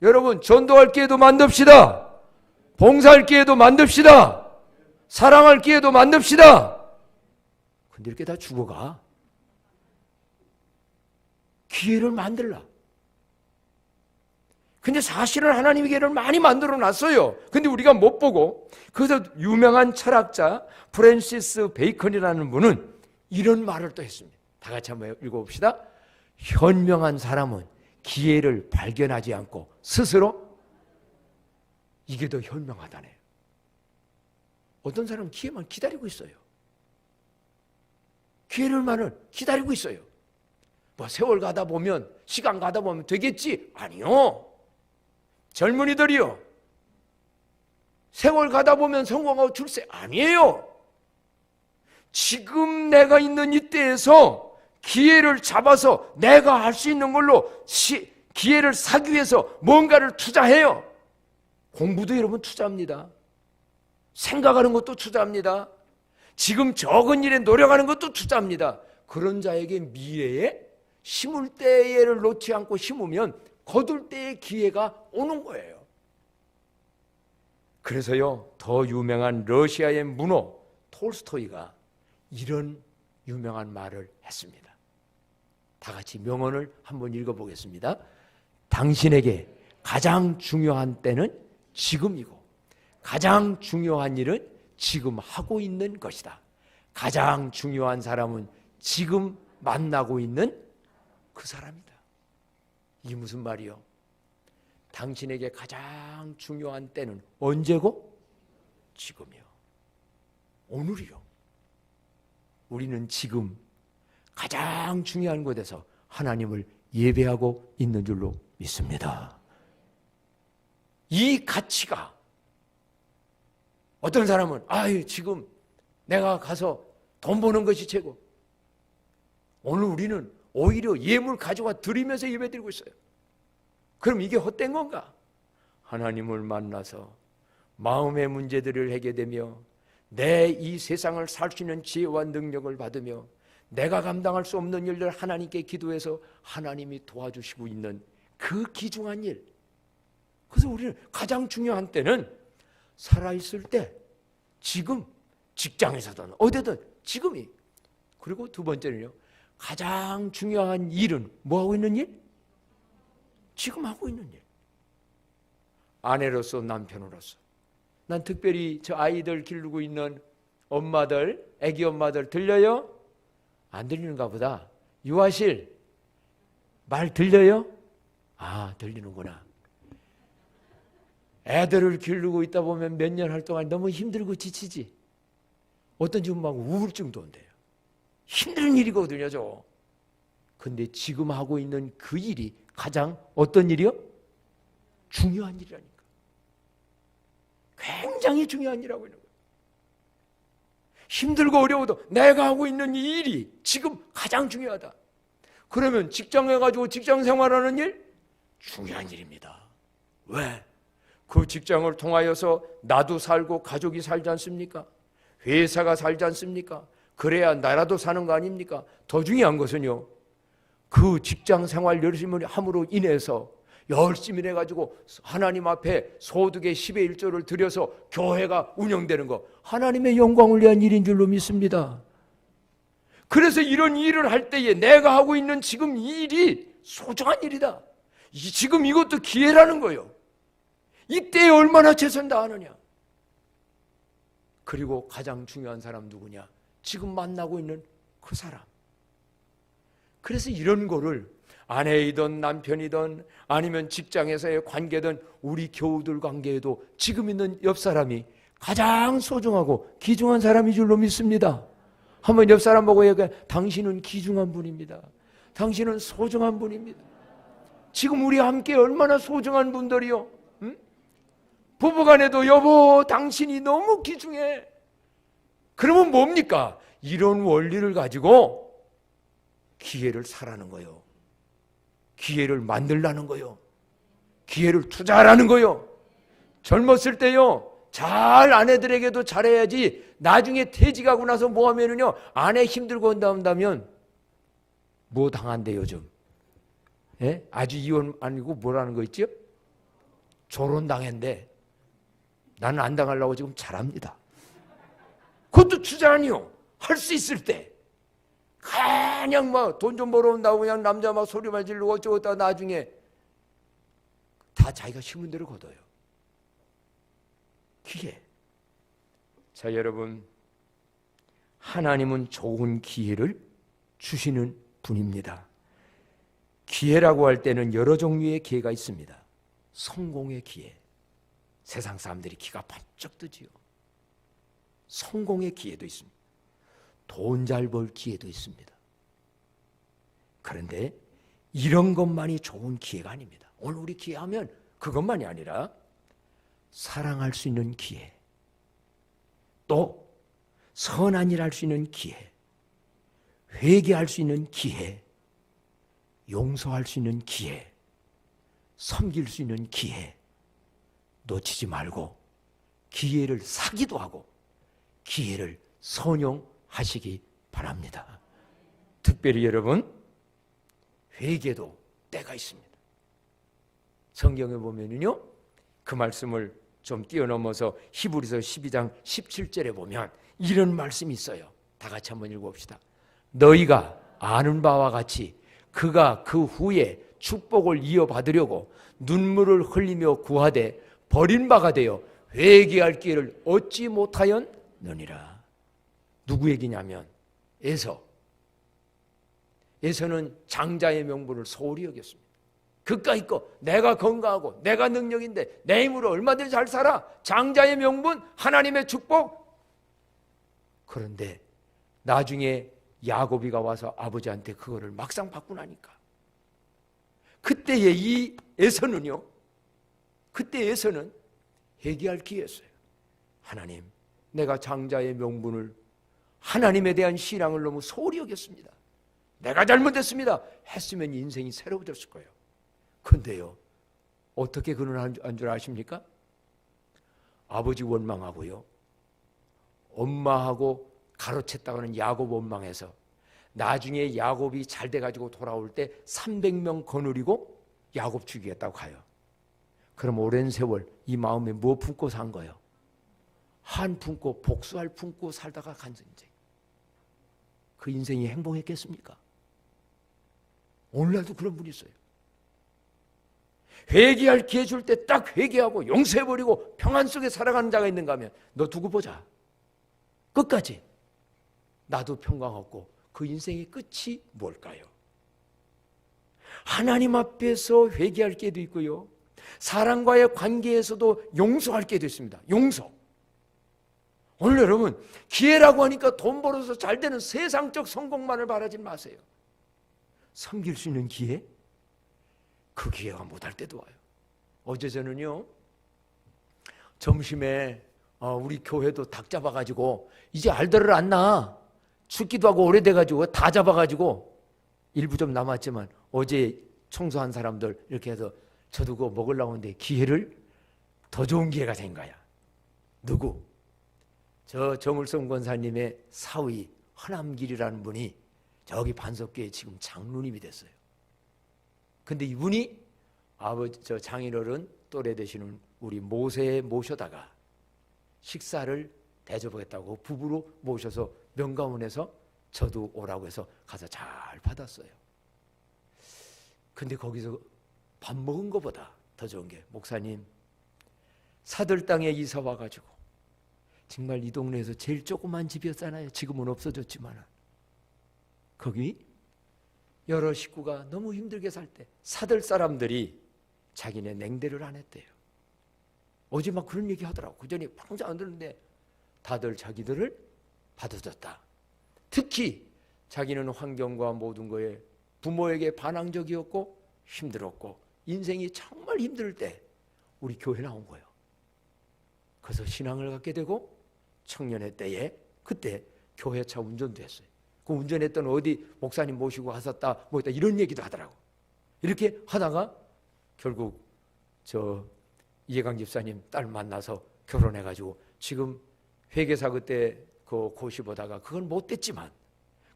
여러분, 전도할 기회도 만듭시다. 봉사할 기회도 만듭시다. 사랑할 기회도 만듭시다. 근데 이렇게 다 죽어가. 기회를 만들라. 근데 사실은 하나님이 기회를 많이 만들어 놨어요. 근데 우리가 못 보고, 그래서 유명한 철학자 프랜시스 베이컨이라는 분은 이런 말을 또 했습니다. 다 같이 한번 읽어봅시다. 현명한 사람은 기회를 발견하지 않고 스스로, 이게 더 현명하다네. 어떤 사람은 기회만 기다리고 있어요. 기회를만을 기다리고 있어요. 뭐 세월 가다 보면, 시간 가다 보면 되겠지? 아니요. 젊은이들이요, 세월 가다 보면 성공하고 출세? 아니에요. 지금 내가 있는 이때에서 기회를 잡아서 내가 할 수 있는 걸로 기회를 사기 위해서 뭔가를 투자해요. 공부도 여러분 투자합니다. 생각하는 것도 투자합니다. 지금 적은 일에 노력하는 것도 투자합니다. 그런 자에게 미래에 심을 때를 놓지 않고 심으면 거둘 때의 기회가 오는 거예요. 그래서요, 더 유명한 러시아의 문호 톨스토이가 이런 유명한 말을 했습니다. 다 같이 명언을 한번 읽어보겠습니다. 당신에게 가장 중요한 때는 지금이고 가장 중요한 일은 지금 하고 있는 것이다. 가장 중요한 사람은 지금 만나고 있는 그 사람이다. 이게 무슨 말이요? 당신에게 가장 중요한 때는 언제고? 지금이요. 오늘이요. 우리는 지금 가장 중요한 곳에서 하나님을 예배하고 있는 줄로 믿습니다. 이 가치가, 어떤 사람은 지금 내가 가서 돈 버는 것이 최고. 오늘 우리는 오히려 예물 가져와 드리면서 예배드리고 있어요. 그럼 이게 헛된 건가? 하나님을 만나서 마음의 문제들을 해결되며 내 이 세상을 살 수 있는 지혜와 능력을 받으며 내가 감당할 수 없는 일들 하나님께 기도해서 하나님이 도와주시고 있는 그 귀중한 일. 그래서 우리는 가장 중요한 때는 살아있을 때, 지금, 직장에서든 어디든 지금이. 그리고 두 번째는요, 가장 중요한 일은 뭐 하고 있는 일? 지금 하고 있는 일. 아내로서, 남편으로서, 난 특별히 저 아이들 기르고 있는 엄마들, 애기 엄마들 들려요? 안 들리는가 보다. 유아실 말 들려요? 아, 들리는구나. 애들을 기르고 있다 보면 몇 년 할 동안 너무 힘들고 지치지. 어떤 집은 막 우울증도 온대요. 힘든 일이거든요, 저. 근데 지금 하고 있는 그 일이 가장 어떤 일이요? 중요한 일이라니까. 굉장히 중요한 일하고 있는 거예요. 힘들고 어려워도 내가 하고 있는 이 일이 지금 가장 중요하다. 그러면 직장에 가지고 직장 생활하는 일? 중요한 일입니다. 왜? 그 직장을 통하여서 나도 살고 가족이 살지 않습니까? 회사가 살지 않습니까? 그래야 나라도 사는 거 아닙니까? 더 중요한 것은요, 그 직장 생활 열심히 함으로 인해서 열심히 해가지고 하나님 앞에 소득의 10의 1조를 들여서 교회가 운영되는 거, 하나님의 영광을 위한 일인 줄로 믿습니다. 그래서 이런 일을 할 때에 내가 하고 있는 지금 이 일이 소중한 일이다. 지금 이것도 기회라는 거예요. 이때에 얼마나 최선 다하느냐. 그리고 가장 중요한 사람 누구냐? 지금 만나고 있는 그 사람. 그래서 이런 거를 아내이든 남편이든 아니면 직장에서의 관계든 우리 교우들 관계에도 지금 있는 옆 사람이 가장 소중하고 귀중한 사람인 줄로 믿습니다. 한번 옆 사람 보고 얘기해. 당신은 귀중한 분입니다. 당신은 소중한 분입니다. 지금 우리 함께 얼마나 소중한 분들이요. 응? 부부간에도 여보 당신이 너무 귀중해. 그러면 뭡니까? 이런 원리를 가지고 기회를 사라는 거예요. 기회를 만들라는 거예요. 기회를 투자하라는 거예요. 젊었을 때요, 잘 아내들에게도 잘해야지. 나중에 퇴직하고 나서 뭐 하면은요, 아내 힘들고 한다면 뭐 당한대 요즘. 예? 아주 이혼 아니고 뭐라는 거 있죠? 조론 당한대. 나는 안 당하려고 지금 잘합니다. 그것도 투자 아니요. 할 수 있을 때. 그냥 막 돈 좀 벌어온다고 그냥 남자 막 소리만 지르고 어쩌고 했다가 나중에 다 자기가 심은 대로 거둬요. 기회. 자, 여러분, 하나님은 좋은 기회를 주시는 분입니다. 기회라고 할 때는 여러 종류의 기회가 있습니다. 성공의 기회. 세상 사람들이 기가 번쩍 뜨지요. 성공의 기회도 있습니다. 돈 잘 벌 기회도 있습니다. 그런데 이런 것만이 좋은 기회가 아닙니다. 오늘 우리 기회하면 그것만이 아니라 사랑할 수 있는 기회, 또 선한 일 할 수 있는 기회, 회개할 수 있는 기회, 용서할 수 있는 기회, 섬길 수 있는 기회, 놓치지 말고 기회를 사기도 하고 기회를 선용하시기 바랍니다. 특별히 여러분, 회개도 때가 있습니다. 성경에 보면은요, 그 말씀을 좀 뛰어넘어서 히브리서 12장 17절에 보면 이런 말씀이 있어요. 다 같이 한번 읽어봅시다. 너희가 아는 바와 같이 그가 그 후에 축복을 이어받으려고 눈물을 흘리며 구하되 버린 바가 되어 회개할 기회를 얻지 못하였느니라. 누구 얘기냐면 에서는 장자의 명분을 소홀히 여겼습니다. 그까이 거 내가 건강하고 내가 능력인데 내 힘으로 얼마든지 잘 살아. 장자의 명분, 하나님의 축복. 그런데 나중에 야곱이가 와서 아버지한테 그거를 막상 받고 나니까 그때의 이 에서는요, 그때 에서는 회개할 기회였어요. 하나님, 내가 장자의 명분을, 하나님에 대한 신앙을 너무 소홀히 여겼습니다. 내가 잘못했습니다 했으면 인생이 새로워졌을 거예요. 근데요, 어떻게 그는 한 줄 아십니까? 아버지 원망하고요, 엄마하고 가로챘다가는 야곱 원망해서 나중에 야곱이 잘 돼가지고 돌아올 때 300명 거느리고 야곱 죽이겠다고 가요. 그럼 오랜 세월 이 마음에 뭐 품고 산 거예요? 한 품고 복수할 품고 살다가 간 인생. 그 인생이 행복했겠습니까? 오늘날도 그런 분이 있어요. 회개할 기회 줄 때 딱 회개하고 용서해버리고 평안 속에 살아가는 자가 있는가 하면 너 두고 보자. 끝까지 나도 평강 얻고 그 인생의 끝이 뭘까요? 하나님 앞에서 회개할 게도 있고요, 사람과의 관계에서도 용서할 게도 있습니다. 용서. 오늘 여러분, 기회라고 하니까 돈 벌어서 잘 되는 세상적 성공만을 바라지 마세요. 섬길 수 있는 기회? 그 기회가 못할 때도 와요. 어제 저는요, 점심에 우리 교회도 닭 잡아가지고 이제 알들을 안 나. 춥기도 하고 오래돼가지고 다 잡아가지고 일부 좀 남았지만 어제 청소한 사람들 이렇게 해서 저도 그거 먹으려고 하는데 기회를, 더 좋은 기회가 된 거야. 누구? 저 정을성 권사님의 사위 허남길이라는 분이 저기 반석교에 지금 장로님이 됐어요. 근데 이분이 아버지 저 장인어른 또래 되시는 우리 모세에 모셔다가 식사를 대접하겠다고 부부로 모셔서 명가원에서 저도 오라고 해서 가서 잘 받았어요. 근데 거기서 밥 먹은 것보다 더 좋은 게, 목사님 사들 땅에 이사 와가지고 정말 이 동네에서 제일 조그만 집이었잖아요. 지금은 없어졌지만 거기 여러 식구가 너무 힘들게 살 때 사들 사람들이 자기네 냉대를 안 했대요. 어제 막 그런 얘기 하더라고. 그전에 평생 안 들었는데 다들 자기들을 받아줬다. 특히 자기는 환경과 모든 거에 부모에게 반항적이었고 힘들었고 인생이 정말 힘들 때 우리 교회 나온 거예요. 그래서 신앙을 갖게 되고 청년의 때에 그때 교회차 운전도 했어요. 그 운전했던 어디 목사님 모시고 하셨다 뭐 있다 이런 얘기도 하더라고. 이렇게 하다가 결국 저 이해강 집사님 딸 만나서 결혼해가지고 지금 회계사 그때 그 고시 보다가 그건 못 됐지만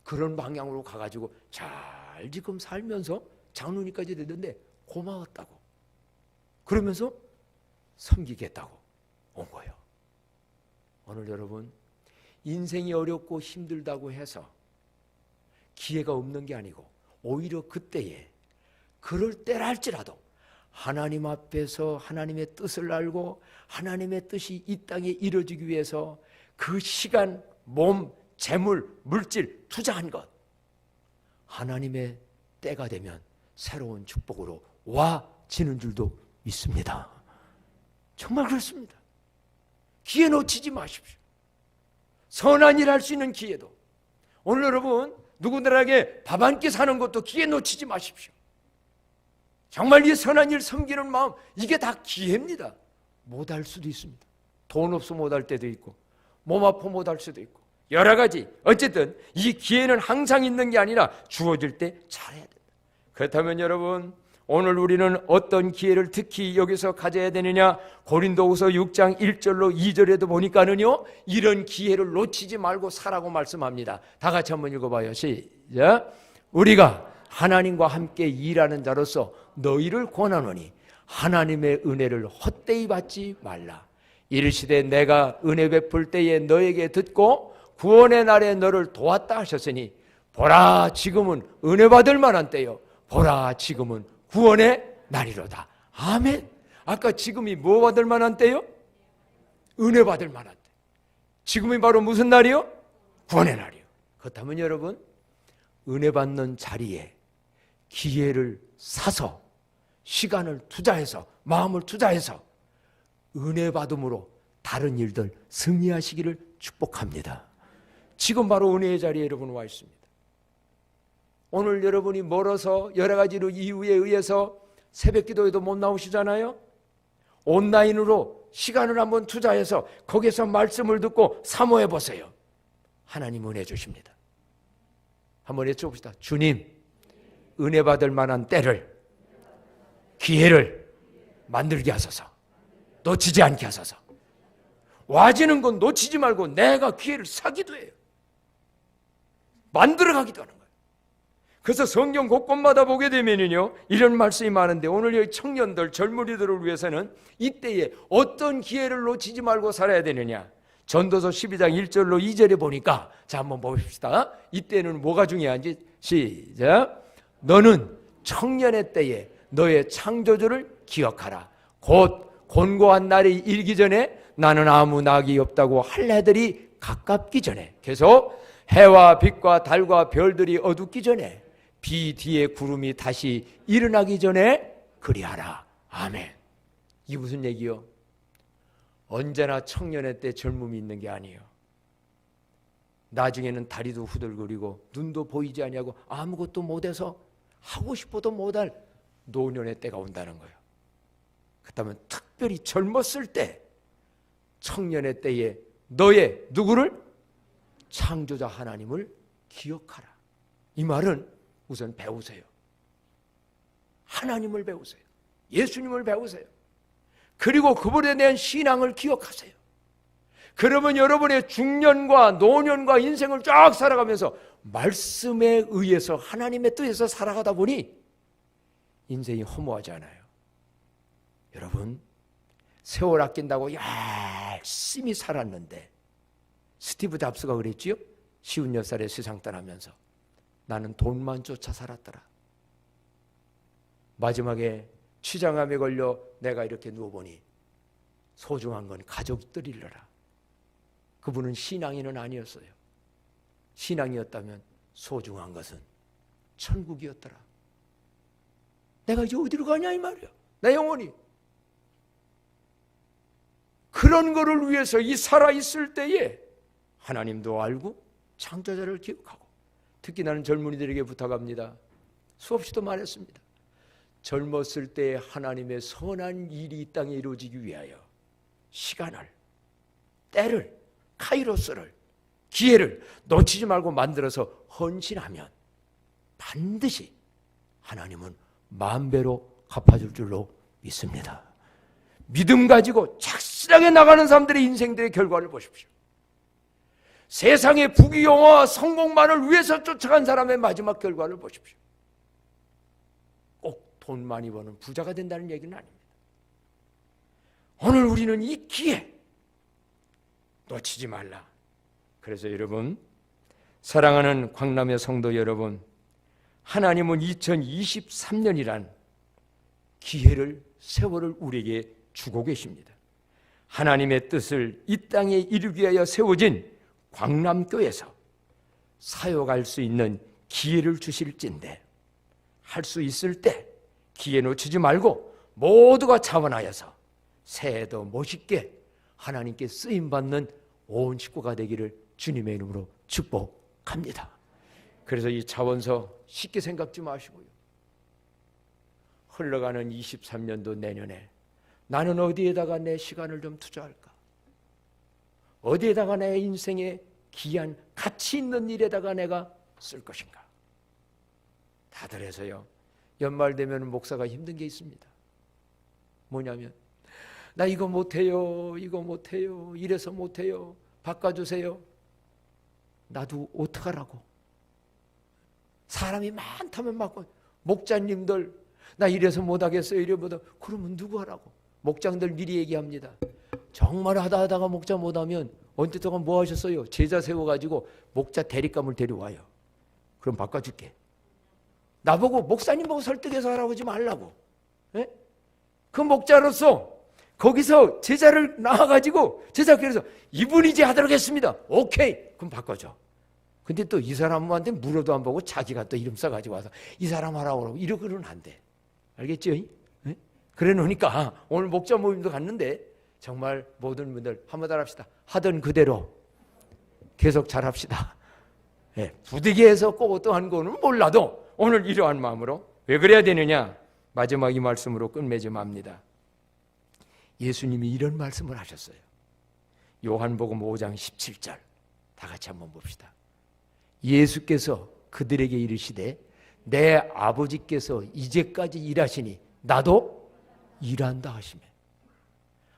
그런 방향으로 가가지고 잘 지금 살면서 장로님까지 됐는데 고마웠다고 그러면서 섬기겠다고 온 거예요. 오늘 여러분, 인생이 어렵고 힘들다고 해서 기회가 없는 게 아니고 오히려 그때에 그럴 때랄지라도 하나님 앞에서 하나님의 뜻을 알고 하나님의 뜻이 이 땅에 이루어지기 위해서 그 시간, 몸, 재물, 물질 투자한 것 하나님의 때가 되면 새로운 축복으로 와지는 줄도 믿습니다. 정말 그렇습니다. 기회 놓치지 마십시오. 선한 일 할 수 있는 기회도, 오늘 여러분 누구들에게 밥 한 끼 사는 것도 기회 놓치지 마십시오. 정말 이 선한 일 섬기는 마음, 이게 다 기회입니다. 못할 수도 있습니다. 돈 없어 못할 때도 있고 몸 아파 못할 수도 있고 여러 가지. 어쨌든 이 기회는 항상 있는 게 아니라 주어질 때 잘해야 된다. 그렇다면 여러분, 오늘 우리는 어떤 기회를 특히 여기서 가져야 되느냐? 고린도후서 6장 1절로 2절에도 보니까는요, 이런 기회를 놓치지 말고 사라고 말씀합니다. 다 같이 한번 읽어봐요. 시작. 우리가 하나님과 함께 일하는 자로서 너희를 권하노니 하나님의 은혜를 헛되이 받지 말라. 이르시되 내가 은혜 베풀 때에 너에게 듣고 구원의 날에 너를 도왔다 하셨으니 보라 지금은 은혜 받을 만한 때요, 보라 지금은 구원의 날이로다. 아멘. 아까 지금이 뭐 받을 만한 때요? 은혜 받을 만한 때. 지금이 바로 무슨 날이요? 구원의 날이요. 그렇다면 여러분, 은혜 받는 자리에 기회를 사서 시간을 투자해서 마음을 투자해서 은혜 받음으로 다른 일들 승리하시기를 축복합니다. 지금 바로 은혜의 자리에 여러분 와 있습니다. 오늘 여러분이 멀어서 여러 가지로 이유에 의해서 새벽 기도에도 못 나오시잖아요. 온라인으로 시간을 한번 투자해서 거기서 말씀을 듣고 사모해 보세요. 하나님 은혜 주십니다. 한번 외쳐봅시다. 주님, 은혜 받을 만한 때를, 기회를 만들게 하소서. 놓치지 않게 하소서. 와지는 건 놓치지 말고 내가 기회를 사기도 해요. 만들어가기도 하는 거예요. 그래서 성경 곳곳마다 보게 되면요, 이런 말씀이 많은데 오늘 여기 청년들, 젊은이들을 위해서는 이때에 어떤 기회를 놓치지 말고 살아야 되느냐. 전도서 12장 1절로 2절에 보니까, 자 한번 봅시다. 이때는 뭐가 중요한지 시작. 너는 청년의 때에 너의 창조주를 기억하라. 곧 곤고한 날이 일기 전에 나는 아무 낙이 없다고 할 애들이 가깝기 전에, 계속 해와 빛과 달과 별들이 어둡기 전에, 비 뒤에 구름이 다시 일어나기 전에 그리하라. 아멘. 이게 무슨 얘기요? 언제나 청년의 때 젊음이 있는 게 아니에요. 나중에는 다리도 후들거리고 눈도 보이지 아니하고 아무것도 못해서 하고 싶어도 못할 노년의 때가 온다는 거예요. 그렇다면 특별히 젊었을 때, 청년의 때에 너의 누구를? 창조자 하나님을 기억하라. 이 말은 우선 배우세요. 하나님을 배우세요. 예수님을 배우세요. 그리고 그분에 대한 신앙을 기억하세요. 그러면 여러분의 중년과 노년과 인생을 쫙 살아가면서 말씀에 의해서 하나님의 뜻에서 살아가다 보니 인생이 허무하지 않아요. 여러분, 세월 아낀다고 열심히 살았는데 스티브 잡스가 그랬지요? 56살에 세상 떠나면서 나는 돈만 쫓아 살았더라. 마지막에 취장암에 걸려 내가 이렇게 누워보니 소중한 건 가족들이더라. 그분은 신앙인은 아니었어요. 신앙이었다면 소중한 것은 천국이었더라. 내가 이제 어디로 가냐 이 말이야. 내 영혼이. 그런 거를 위해서 이 살아있을 때에 하나님도 알고 창조자를 기억하고, 특히 나는 젊은이들에게 부탁합니다. 수없이도 말했습니다. 젊었을 때 하나님의 선한 일이 이 땅에 이루어지기 위하여 시간을, 때를, 카이로스를, 기회를 놓치지 말고 만들어서 헌신하면 반드시 하나님은 만배로 갚아줄 줄로 믿습니다. 믿음 가지고 착실하게 나가는 사람들의 인생들의 결과를 보십시오. 세상의 부귀영화와 성공만을 위해서 쫓아간 사람의 마지막 결과를 보십시오. 꼭 돈 많이 버는 부자가 된다는 얘기는 아닙니다. 오늘 우리는 이 기회 놓치지 말라. 그래서 여러분, 사랑하는 광남의 성도 여러분, 하나님은 2023년이란 기회를, 세월을 우리에게 주고 계십니다. 하나님의 뜻을 이 땅에 이루기 위하여 세워진 광남교에서 사역할 수 있는 기회를 주실진데, 할 수 있을 때 기회 놓치지 말고 모두가 자원하여서 새해도 멋있게 하나님께 쓰임받는 온 식구가 되기를 주님의 이름으로 축복합니다. 그래서 이 자원서 쉽게 생각지 마시고요. 흘러가는 23년도 내년에 나는 어디에다가 내 시간을 좀 투자할까? 어디에다가 내 인생의 귀한 가치 있는 일에다가 내가 쓸 것인가? 다들 해서요, 연말 되면 목사가 힘든 게 있습니다. 뭐냐면, 나 이거 못해요, 이거 못해요, 이래서 못해요, 바꿔주세요. 나도 어떡하라고? 사람이 많다면 막 목자님들 나 이래서 못하겠어요, 이래 못하. 그러면 누구 하라고? 목장들 미리 얘기합니다. 정말 하다가 목자 못하면 언제 동안 뭐 하셨어요? 제자 세워가지고 목자 대립감을 데려와요. 그럼 바꿔줄게. 나보고 목사님 보고 설득해서 하라고 하지 말라고. 에? 그 목자로서 거기서 제자를 낳아가지고 제자께서 이분이 이제 하도록 했습니다. 오케이. 그럼 바꿔줘. 근데 또 이 사람한테 물어도 안 보고 자기가 또 이름 써가지고 와서 이 사람 하라고 그러고 이러고는 안 돼. 알겠죠? 에? 그래 놓으니까 오늘 목자 모임도 갔는데 정말 모든 분들 한번 합시다. 하던 그대로 계속 잘합시다. 예, 부득이해서 꼭 어떠한 거는 몰라도 오늘 이러한 마음으로 왜 그래야 되느냐? 마지막 이 말씀으로 끝맺음 합니다. 예수님이 이런 말씀을 하셨어요. 요한복음 5장 17절 다 같이 한번 봅시다. 예수께서 그들에게 이르시되 내 아버지께서 이제까지 일하시니 나도 일한다 하시며,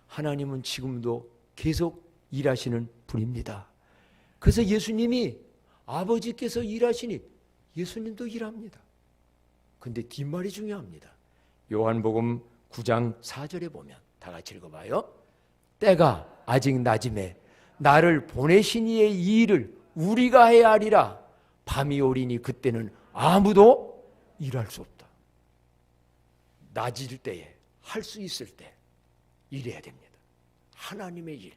하나님은 지금도 계속 일하시는 분입니다. 그래서 예수님이 아버지께서 일하시니 예수님도 일합니다. 근데 뒷말이 중요합니다. 요한복음 9장 4절에 보면 다 같이 읽어봐요. 때가 아직 낮음에 나를 보내신 이의 이 일을 우리가 해야 하리라. 밤이 오리니 그때는 아무도 일할 수 없다. 낮일 때에 할 수 있을 때 일해야 됩니다. 하나님의 일.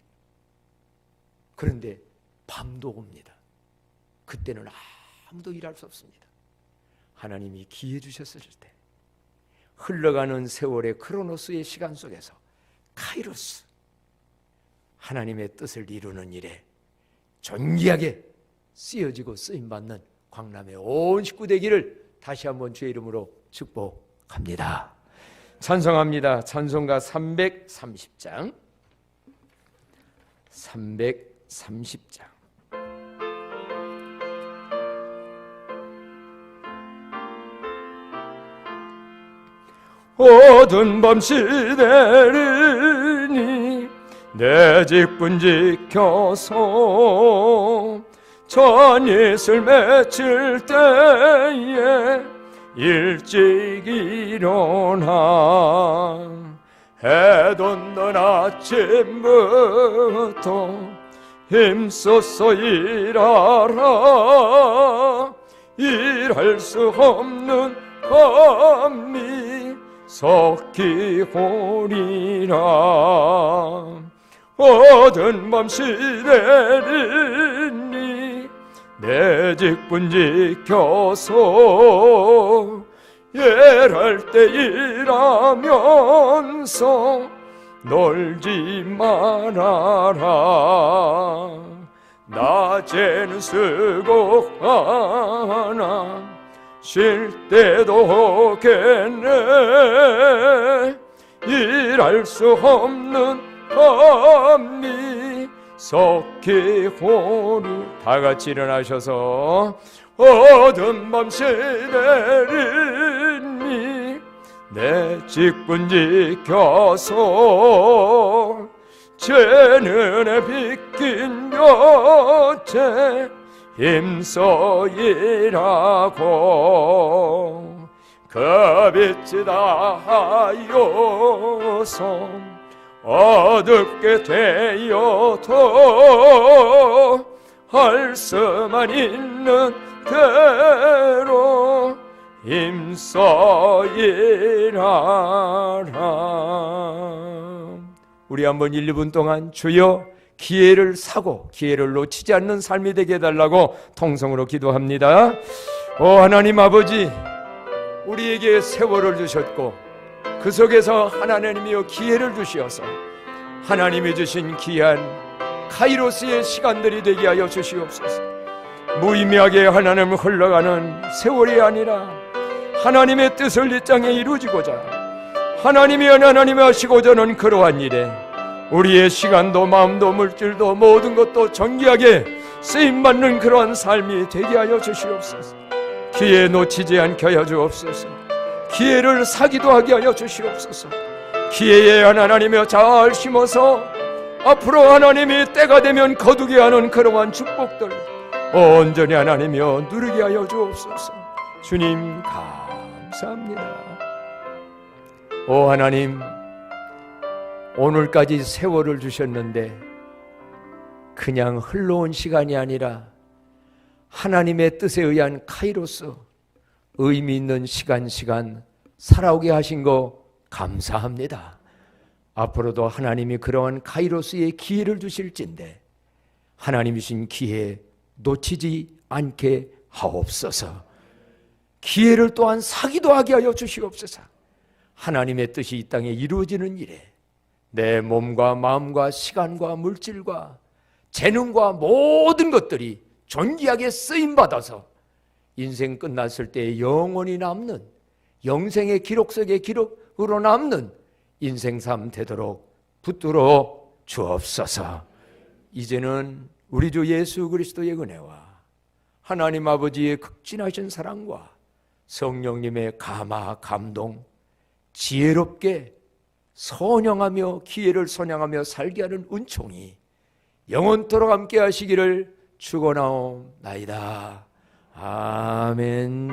그런데 밤도 옵니다. 그때는 아무도 일할 수 없습니다. 하나님이 기회 주셨을 때 흘러가는 세월의 크로노스의 시간 속에서 카이로스, 하나님의 뜻을 이루는 일에 존귀하게 쓰여지고 쓰임받는 광남의 온 식구 되기를 다시 한번 주의 이름으로 축복합니다. 찬송합니다. 찬송가 330장 330장 어두운 밤 시대리니 내 직분 지켜서 전잇을 맺힐 때에 일찍 일어나 해 돋는 아침부터 힘써서 일하라. 일할 수 없는 밤이 섞이오리라. 어두운 밤 시대리니 내 직분 지켜서 일할 때 일하면서 놀지 말아라. 낮에는 수고하나 쉴 때도 오겠네. 일할 수 없는 밤이 섞이오리. 다 같이 일어나셔서 어두운 밤 시대리니 내 직분 지켜서 제 눈에 비낀 여태 힘써 일하고 그 빛이 다하여서 어둡게 되어도 할 수만 있는 대로 힘써 일하라. 우리 한번 1, 2분 동안 주여 기회를 사고 기회를 놓치지 않는 삶이 되게 해달라고 통성으로 기도합니다. 오 하나님 아버지, 우리에게 세월을 주셨고 그 속에서 하나님이여 기회를 주시어서 하나님이 주신 귀한 카이로스의 시간들이 되게 하여 주시옵소서. 무의미하게 하나님을 흘러가는 세월이 아니라 하나님의 뜻을 이 땅에 이루어지고자 하나님이 하시고자 하는 그러한 일에 우리의 시간도 마음도 물질도 모든 것도 정기하게 쓰임받는 그러한 삶이 되게 하여 주시옵소서. 기회 놓치지 않게 하여 주옵소서. 기회를 사기도 하게 하여 주시옵소서. 기회에 하나님이여 잘 심어서 앞으로 하나님이 때가 되면 거두게 하는 그러한 축복들 온전히 하나님이여 누리게 하여 주옵소서. 주님 감사합니다. 오 하나님, 오늘까지 세월을 주셨는데 그냥 흘러온 시간이 아니라 하나님의 뜻에 의한 카이로스, 의미 있는 시간 살아오게 하신 거 감사합니다. 앞으로도 하나님이 그러한 카이로스의 기회를 주실진데 하나님이신 기회 놓치지 않게 하옵소서. 기회를 또한 사기도 하게 하여 주시옵소서. 하나님의 뜻이 이 땅에 이루어지는 일에 내 몸과 마음과 시간과 물질과 재능과 모든 것들이 존귀하게 쓰임받아서 인생 끝났을 때 영원히 남는 영생의 기록 속의 기록으로 남는 인생 삶 되도록 붙들어 주옵소서. 이제는 우리 주 예수 그리스도의 은혜와 하나님 아버지의 극진하신 사랑과 성령님의 감화 감동, 지혜롭게 선양하며 기회를 선양하며 살게 하는 은총이 영원토록 함께 하시기를 축원하옵나이다. 아멘.